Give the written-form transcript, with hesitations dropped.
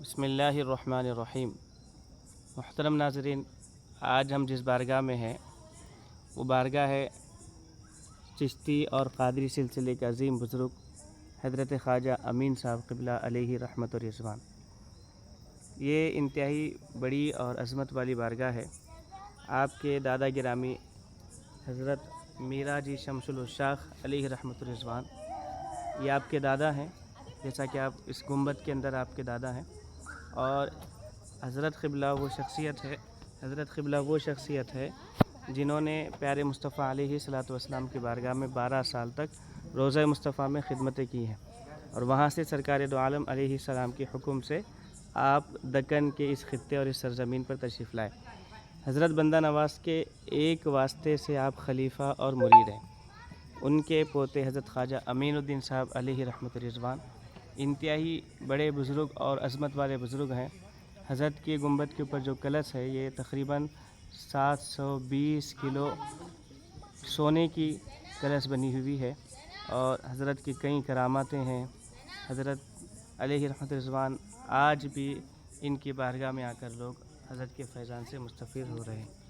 बिस्मिल्लाहिर्रहमानिर्रहीम। मुहतरम नाज़रीन, आज हम जिस बारगाह में हैं वो बारगाह है चिश्ती और क़ादरी सिलसिले के अज़ीम बुज़ुर्ग हज़रत ख्वाजा अमीन साहब क़िबला अलैहि रहमत व रिज़वान। ये इंतहाई बड़ी और अज़मत वाली बारगाह है। आपके दादा गिरामी हज़रत मीरा जी शमसुल उश्शाक़ अलैहि रहमत व रिज़वान, ये आपके दादा हैं, जैसा कि आप इस गुंबद के अंदर आपके दादा हैं। और हज़रत क़िबला वो शख्सियत है जिन्होंने प्यारे मुस्तफ़ा अलैहिस्सलातु वस्सलाम की बारगाह में 12 साल तक रोज़ा मुस्तफ़ा में खिदमतें की हैं। और वहाँ से सरकार दो आलम अलैहिस्सलाम के हुक्म से आप दक्कन के इस खित्ते और इस सरज़मीन पर तशरीफ़ लाए। हज़रत बंदा नवाज़ के एक वास्ते से आप खलीफा और मुरीद हैं। उनके पोते हज़रत ख्वाजा अमीनुद्दीन साहब अलैहि रहमत व रिज़वान इंतहाई बड़े बुज़ुर्ग और अज़मत वाले बुज़ुर्ग हैं। हज़रत के गुंबद के ऊपर जो कलश है ये तकरीबन 720 किलो सोने की कलश बनी हुई है और हज़रत की कई करामातें हैं। हज़रत अलैहि रहमत व रिज़वान आज भी इनकी बारगाह में आकर लोग हज़रत के फैज़ान से मुस्तफ़ीद हो रहे हैं।